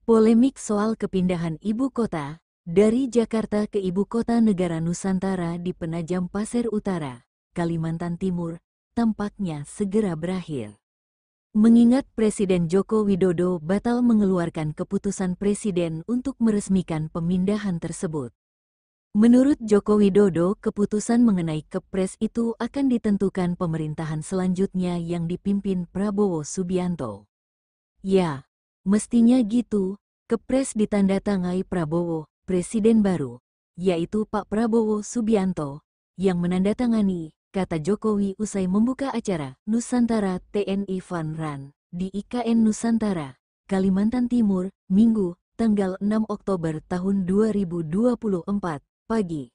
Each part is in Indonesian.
Polemik soal kepindahan ibu kota dari Jakarta ke ibu kota negara Nusantara di Penajam Pasir Utara, Kalimantan Timur, tampaknya segera berakhir. Mengingat Presiden Joko Widodo batal mengeluarkan keputusan Presiden untuk meresmikan pemindahan tersebut. Menurut Joko Widodo, keputusan mengenai Kepres itu akan ditentukan pemerintahan selanjutnya yang dipimpin Prabowo Subianto. Ya, mestinya gitu. Kepres ditandatangani Prabowo, Presiden baru, yaitu Pak Prabowo Subianto, yang menandatangani, kata Jokowi usai membuka acara Nusantara TNI Fun Run di IKN Nusantara, Kalimantan Timur, Minggu, tanggal 6 Oktober tahun 2024, pagi.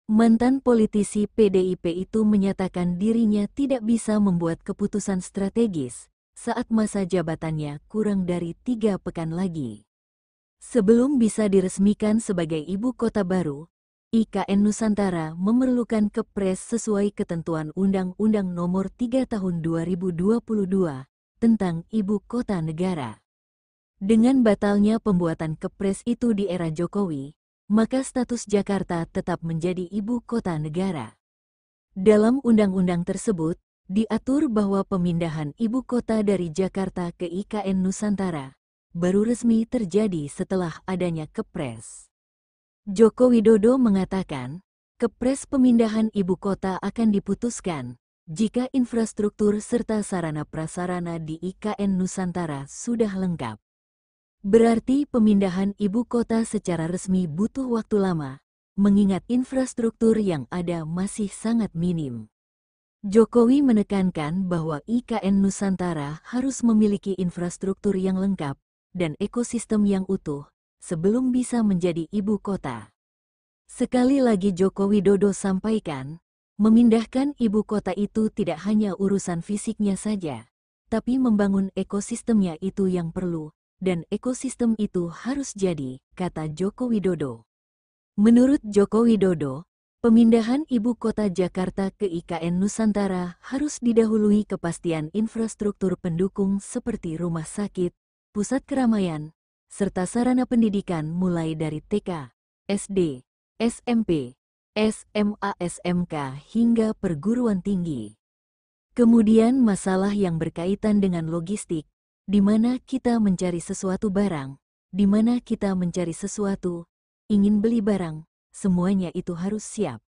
Mantan politisi PDIP itu menyatakan dirinya tidak bisa membuat keputusan strategis saat masa jabatannya kurang dari 3 pekan lagi. Sebelum bisa diresmikan sebagai ibu kota baru, IKN Nusantara memerlukan Kepres sesuai ketentuan Undang-Undang Nomor 3 Tahun 2022 tentang Ibu Kota Negara. Dengan batalnya pembuatan Kepres itu di era Jokowi, maka status Jakarta tetap menjadi ibu kota negara. Dalam undang-undang tersebut, diatur bahwa pemindahan ibu kota dari Jakarta ke IKN Nusantara baru resmi terjadi setelah adanya Kepres. Joko Widodo mengatakan, Kepres pemindahan ibu kota akan diputuskan jika infrastruktur serta sarana prasarana di IKN Nusantara sudah lengkap. Berarti pemindahan ibu kota secara resmi butuh waktu lama, mengingat infrastruktur yang ada masih sangat minim. Jokowi menekankan bahwa IKN Nusantara harus memiliki infrastruktur yang lengkap dan ekosistem yang utuh sebelum bisa menjadi ibu kota. Sekali lagi Joko Widodo sampaikan, memindahkan ibu kota itu tidak hanya urusan fisiknya saja, tapi membangun ekosistemnya itu yang perlu, dan ekosistem itu harus jadi, kata Joko Widodo. Menurut Joko Widodo, pemindahan ibu kota Jakarta ke IKN Nusantara harus didahului kepastian infrastruktur pendukung seperti rumah sakit, pusat keramaian, serta sarana pendidikan mulai dari TK, SD, SMP, SMA, SMK hingga perguruan tinggi. Kemudian masalah yang berkaitan dengan logistik, di mana kita mencari sesuatu barang, di mana kita mencari sesuatu, ingin beli barang, semuanya itu harus siap.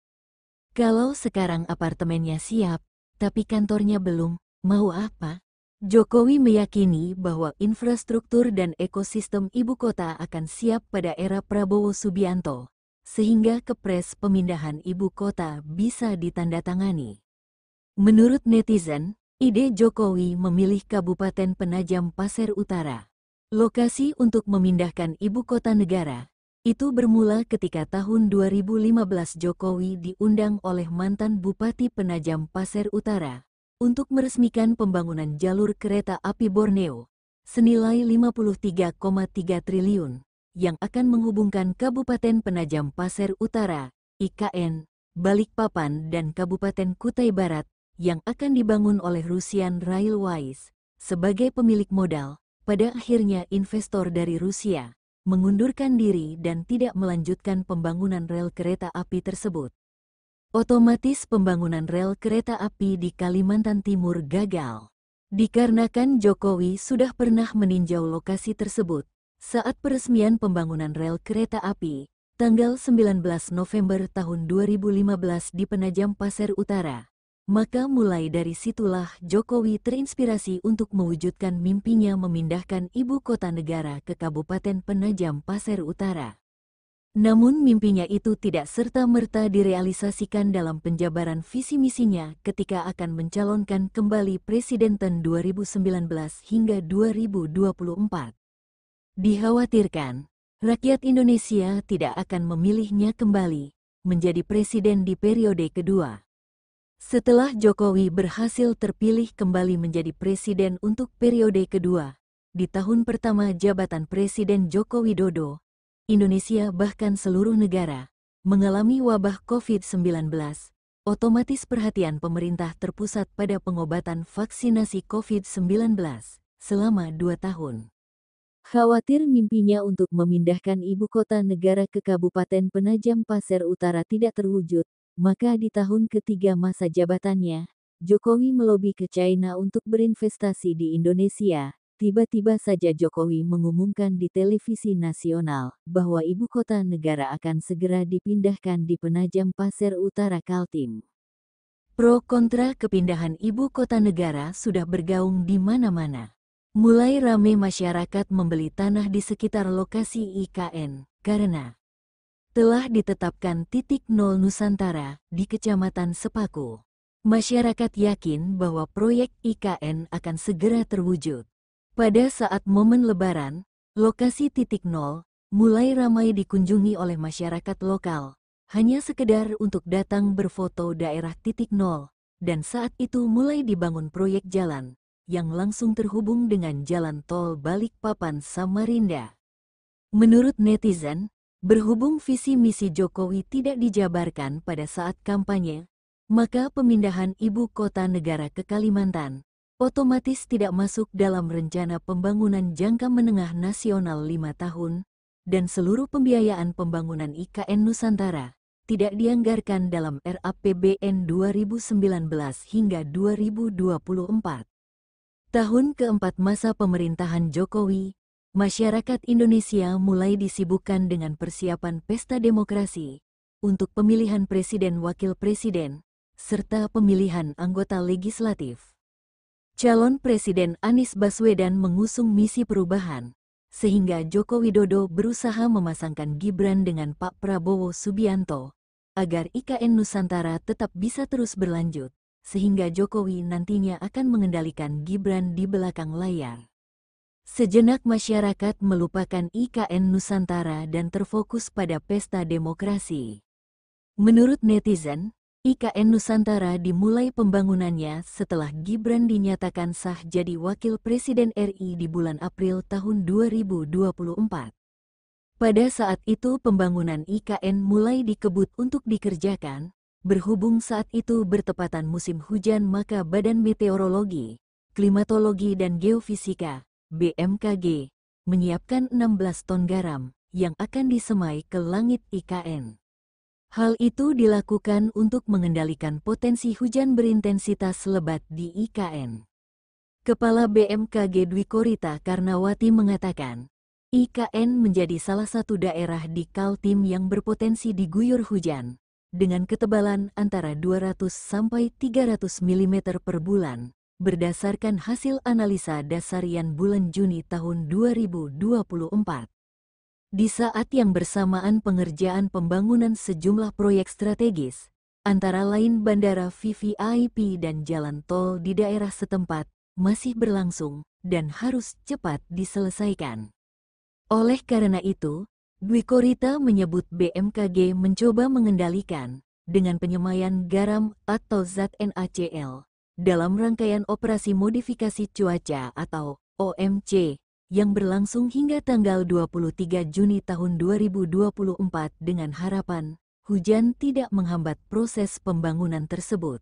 Kalau sekarang apartemennya siap, tapi kantornya belum, mau apa? Jokowi meyakini bahwa infrastruktur dan ekosistem ibu kota akan siap pada era Prabowo Subianto, sehingga Kepres pemindahan ibu kota bisa ditandatangani. Menurut netizen, ide Jokowi memilih Kabupaten Penajam Pasir Utara, lokasi untuk memindahkan ibu kota negara, itu bermula ketika tahun 2015 Jokowi diundang oleh mantan Bupati Penajam Pasir Utara untuk meresmikan pembangunan jalur kereta api Borneo senilai 53,3 triliun yang akan menghubungkan Kabupaten Penajam Pasir Utara, IKN, Balikpapan dan Kabupaten Kutai Barat yang akan dibangun oleh Rusian Railways sebagai pemilik modal. Pada akhirnya investor dari Rusia mengundurkan diri dan tidak melanjutkan pembangunan rel kereta api tersebut. Otomatis pembangunan rel kereta api di Kalimantan Timur gagal. Dikarenakan Jokowi sudah pernah meninjau lokasi tersebut saat peresmian pembangunan rel kereta api, tanggal 19 November tahun 2015 di Penajam Pasir Utara. Maka mulai dari situlah Jokowi terinspirasi untuk mewujudkan mimpinya memindahkan ibu kota negara ke Kabupaten Penajam Pasir Utara. Namun mimpinya itu tidak serta-merta direalisasikan dalam penjabaran visi misinya ketika akan mencalonkan kembali Presiden tahun 2019 hingga 2024. Dikhawatirkan, rakyat Indonesia tidak akan memilihnya kembali menjadi presiden di periode kedua. Setelah Jokowi berhasil terpilih kembali menjadi presiden untuk periode kedua, di tahun pertama jabatan Presiden Joko Widodo, Indonesia bahkan seluruh negara mengalami wabah COVID-19, otomatis perhatian pemerintah terpusat pada pengobatan vaksinasi COVID-19 selama 2 tahun. Khawatir mimpinya untuk memindahkan ibu kota negara ke Kabupaten Penajam Pasir Utara tidak terwujud, maka di tahun ketiga masa jabatannya, Jokowi melobi ke China untuk berinvestasi di Indonesia. Tiba-tiba saja Jokowi mengumumkan di televisi nasional bahwa ibu kota negara akan segera dipindahkan di Penajam Pasir Utara Kaltim. Pro kontra kepindahan ibu kota negara sudah bergaung di mana-mana. Mulai ramai masyarakat membeli tanah di sekitar lokasi IKN, karena telah ditetapkan titik nol Nusantara di Kecamatan Sepaku. Masyarakat yakin bahwa proyek IKN akan segera terwujud. Pada saat momen Lebaran, lokasi titik nol mulai ramai dikunjungi oleh masyarakat lokal, hanya sekedar untuk datang berfoto daerah titik nol, dan saat itu mulai dibangun proyek jalan yang langsung terhubung dengan jalan tol Balikpapan Samarinda. Menurut netizen, berhubung visi misi Jokowi tidak dijabarkan pada saat kampanye, maka pemindahan ibu kota negara ke Kalimantan otomatis tidak masuk dalam rencana pembangunan jangka menengah nasional 5 tahun, dan seluruh pembiayaan pembangunan IKN Nusantara tidak dianggarkan dalam RAPBN 2019 hingga 2024. Tahun keempat masa pemerintahan Jokowi, masyarakat Indonesia mulai disibukkan dengan persiapan pesta demokrasi untuk pemilihan presiden wakil presiden, serta pemilihan anggota legislatif. Calon Presiden Anies Baswedan mengusung misi perubahan, sehingga Joko Widodo berusaha memasangkan Gibran dengan Pak Prabowo Subianto, agar IKN Nusantara tetap bisa terus berlanjut, sehingga Jokowi nantinya akan mengendalikan Gibran di belakang layar. Sejenak masyarakat melupakan IKN Nusantara dan terfokus pada pesta demokrasi. Menurut netizen, IKN Nusantara dimulai pembangunannya setelah Gibran dinyatakan sah jadi Wakil Presiden RI di bulan April tahun 2024. Pada saat itu pembangunan IKN mulai dikebut untuk dikerjakan. Berhubung saat itu bertepatan musim hujan, maka Badan Meteorologi, Klimatologi dan Geofisika (BMKG) menyiapkan 16 ton garam yang akan disemai ke langit IKN. Hal itu dilakukan untuk mengendalikan potensi hujan berintensitas lebat di IKN. Kepala BMKG Dwi Korita Karnawati mengatakan, IKN menjadi salah satu daerah di Kaltim yang berpotensi diguyur hujan dengan ketebalan antara 200 sampai 300 mm per bulan, berdasarkan hasil analisa dasarian bulan Juni tahun 2024. Di saat yang bersamaan pengerjaan pembangunan sejumlah proyek strategis, antara lain Bandara VVIP dan jalan tol di daerah setempat, masih berlangsung dan harus cepat diselesaikan. Oleh karena itu, Dwi Korita menyebut BMKG mencoba mengendalikan dengan penyemaian garam atau zat NaCl dalam rangkaian operasi modifikasi cuaca atau OMC yang berlangsung hingga tanggal 23 Juni tahun 2024 dengan harapan hujan tidak menghambat proses pembangunan tersebut.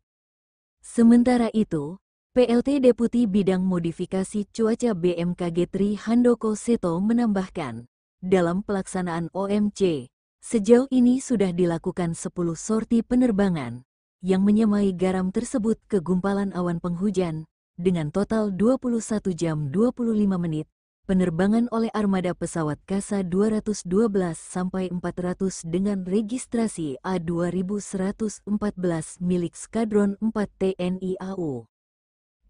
Sementara itu, PLT Deputi Bidang Modifikasi Cuaca BMKG Tri Handoko Seto menambahkan, dalam pelaksanaan OMC, sejauh ini sudah dilakukan 10 sorti penerbangan yang menyemai garam tersebut ke gumpalan awan penghujan dengan total 21 jam 25 menit penerbangan oleh armada pesawat KASA 212-400 dengan registrasi A2114 milik Skadron 4 TNI AU.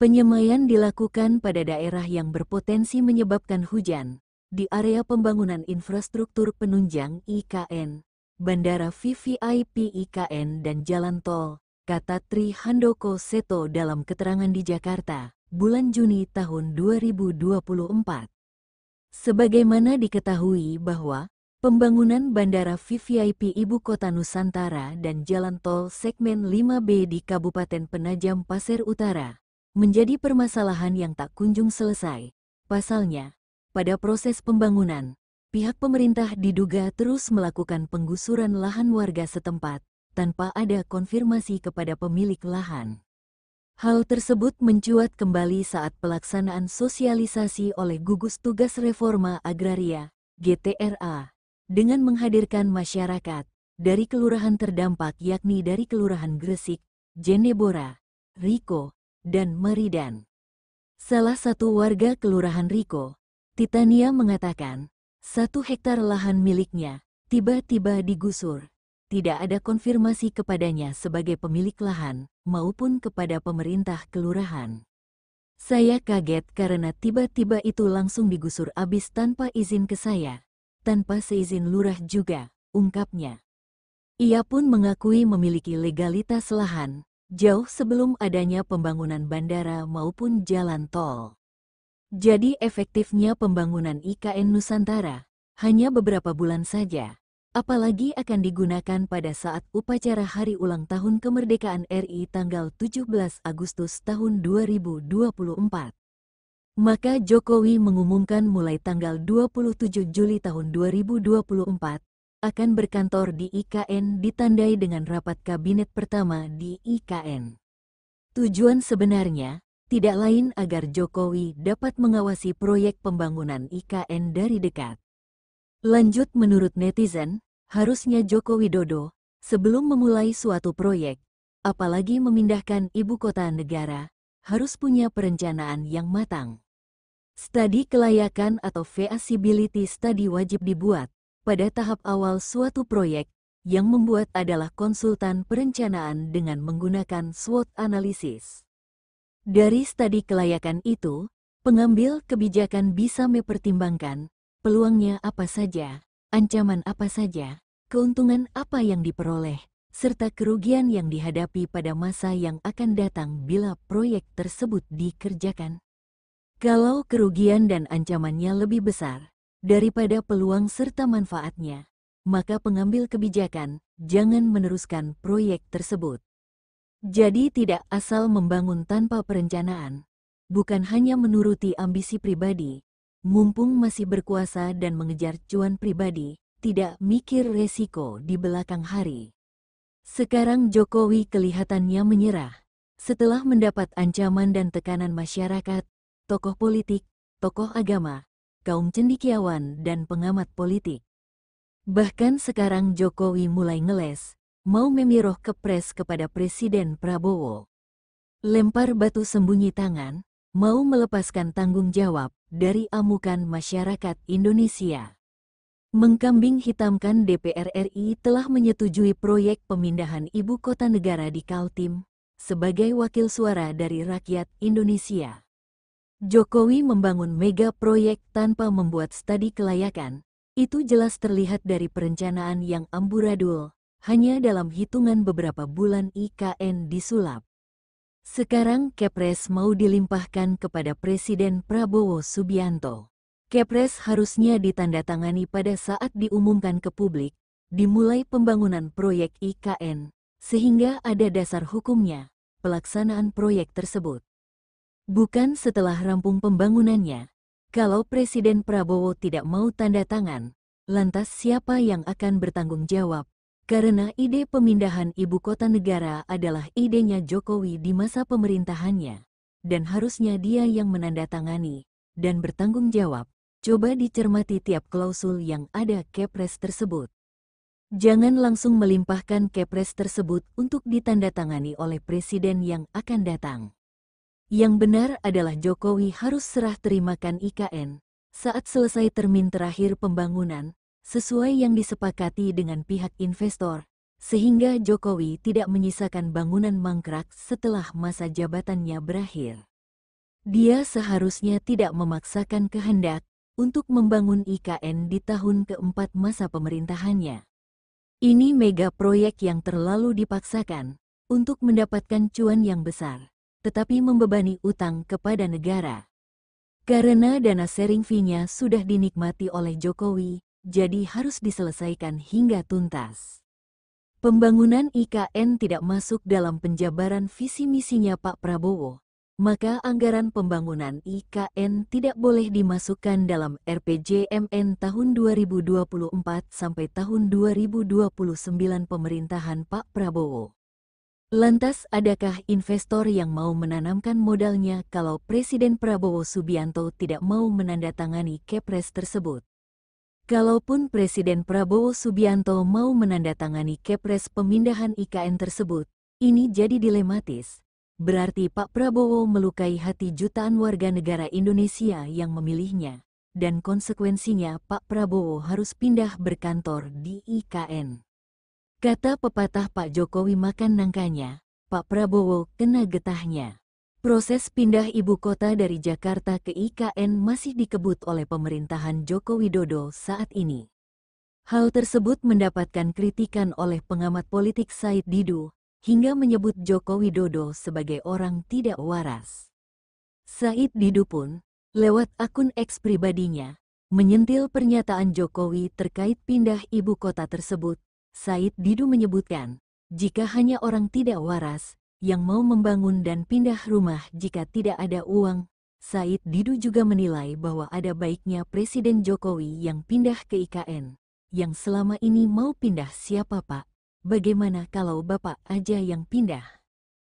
Penyemaian dilakukan pada daerah yang berpotensi menyebabkan hujan, di area pembangunan infrastruktur penunjang IKN, Bandara VVIP IKN dan Jalan Tol, kata Tri Handoko Seto dalam keterangan di Jakarta, bulan Juni tahun 2024. Sebagaimana diketahui bahwa pembangunan Bandara VVIP Ibu Kota Nusantara dan Jalan Tol segmen 5B di Kabupaten Penajam Pasir Utara menjadi permasalahan yang tak kunjung selesai. Pasalnya, pada proses pembangunan, pihak pemerintah diduga terus melakukan penggusuran lahan warga setempat tanpa ada konfirmasi kepada pemilik lahan. Hal tersebut mencuat kembali saat pelaksanaan sosialisasi oleh Gugus Tugas Reforma Agraria, GTRA, dengan menghadirkan masyarakat dari kelurahan terdampak yakni dari Kelurahan Gresik, Jendebora, Riko, dan Maridan. Salah satu warga Kelurahan Riko, Titania mengatakan, 1 hektar lahan miliknya tiba-tiba digusur. Tidak ada konfirmasi kepadanya sebagai pemilik lahan maupun kepada pemerintah kelurahan. Saya kaget karena tiba-tiba itu langsung digusur abis tanpa izin ke saya, tanpa seizin lurah juga, ungkapnya. Ia pun mengakui memiliki legalitas lahan, jauh sebelum adanya pembangunan bandara maupun jalan tol. Jadi efektifnya pembangunan IKN Nusantara hanya beberapa bulan saja. Apalagi akan digunakan pada saat upacara Hari Ulang Tahun Kemerdekaan RI tanggal 17 Agustus tahun 2024. Maka Jokowi mengumumkan mulai tanggal 27 Juli tahun 2024 akan berkantor di IKN ditandai dengan rapat kabinet pertama di IKN. Tujuan sebenarnya tidak lain agar Jokowi dapat mengawasi proyek pembangunan IKN dari dekat. Lanjut menurut netizen, harusnya Joko Widodo, sebelum memulai suatu proyek, apalagi memindahkan ibu kota negara, harus punya perencanaan yang matang. Studi kelayakan atau feasibility study wajib dibuat pada tahap awal suatu proyek, yang membuat adalah konsultan perencanaan dengan menggunakan SWOT analisis. Dari studi kelayakan itu, pengambil kebijakan bisa mempertimbangkan peluangnya apa saja, ancaman apa saja, keuntungan apa yang diperoleh, serta kerugian yang dihadapi pada masa yang akan datang bila proyek tersebut dikerjakan. Kalau kerugian dan ancamannya lebih besar daripada peluang serta manfaatnya, maka pengambil kebijakan jangan meneruskan proyek tersebut. Jadi tidak asal membangun tanpa perencanaan, bukan hanya menuruti ambisi pribadi, mumpung masih berkuasa dan mengejar cuan pribadi, tidak mikir resiko di belakang hari. Sekarang Jokowi kelihatannya menyerah, setelah mendapat ancaman dan tekanan masyarakat, tokoh politik, tokoh agama, kaum cendekiawan dan pengamat politik. Bahkan sekarang Jokowi mulai ngeles, mau memiroh kepres kepada Presiden Prabowo. Lempar batu sembunyi tangan, mau melepaskan tanggung jawab dari amukan masyarakat Indonesia. Mengkambing hitamkan DPR RI telah menyetujui proyek pemindahan ibu kota negara di Kaltim sebagai wakil suara dari rakyat Indonesia. Jokowi membangun mega proyek tanpa membuat studi kelayakan. Itu jelas terlihat dari perencanaan yang amburadul, hanya dalam hitungan beberapa bulan IKN disulap. Sekarang Kepres mau dilimpahkan kepada Presiden Prabowo Subianto. Kepres harusnya ditandatangani pada saat diumumkan ke publik, dimulai pembangunan proyek IKN, sehingga ada dasar hukumnya, pelaksanaan proyek tersebut. Bukan setelah rampung pembangunannya. Kalau Presiden Prabowo tidak mau tanda tangan, lantas siapa yang akan bertanggung jawab? Karena ide pemindahan ibu kota negara adalah idenya Jokowi di masa pemerintahannya, dan harusnya dia yang menandatangani dan bertanggung jawab. Coba dicermati tiap klausul yang ada Kepres tersebut. Jangan langsung melimpahkan Kepres tersebut untuk ditandatangani oleh presiden yang akan datang. Yang benar adalah Jokowi harus serah terimakan IKN saat selesai termin terakhir pembangunan, sesuai yang disepakati dengan pihak investor, sehingga Jokowi tidak menyisakan bangunan mangkrak setelah masa jabatannya berakhir. Dia seharusnya tidak memaksakan kehendak untuk membangun IKN di tahun keempat masa pemerintahannya. Ini mega proyek yang terlalu dipaksakan untuk mendapatkan cuan yang besar, tetapi membebani utang kepada negara. Karena dana sharing fee-nya sudah dinikmati oleh Jokowi, jadi harus diselesaikan hingga tuntas. Pembangunan IKN tidak masuk dalam penjabaran visi misinya Pak Prabowo, maka anggaran pembangunan IKN tidak boleh dimasukkan dalam RPJMN tahun 2024 sampai tahun 2029 pemerintahan Pak Prabowo. Lantas adakah investor yang mau menanamkan modalnya kalau Presiden Prabowo Subianto tidak mau menandatangani Kepres tersebut? Kalaupun Presiden Prabowo Subianto mau menandatangani Kepres pemindahan IKN tersebut, ini jadi dilematis. Berarti Pak Prabowo melukai hati jutaan warga negara Indonesia yang memilihnya, dan konsekuensinya Pak Prabowo harus pindah berkantor di IKN. Kata pepatah Pak Jokowi makan nangkanya, Pak Prabowo kena getahnya. Proses pindah ibu kota dari Jakarta ke IKN masih dikebut oleh pemerintahan Joko Widodo saat ini. Hal tersebut mendapatkan kritikan oleh pengamat politik Said Didu, hingga menyebut Joko Widodo sebagai orang tidak waras. Said Didu pun, lewat akun X pribadinya, menyentil pernyataan Jokowi terkait pindah ibu kota tersebut. Said Didu menyebutkan, jika hanya orang tidak waras yang mau membangun dan pindah rumah jika tidak ada uang, Said Didu juga menilai bahwa ada baiknya Presiden Jokowi yang pindah ke IKN. Yang selama ini mau pindah siapa Pak? Bagaimana kalau Bapak aja yang pindah?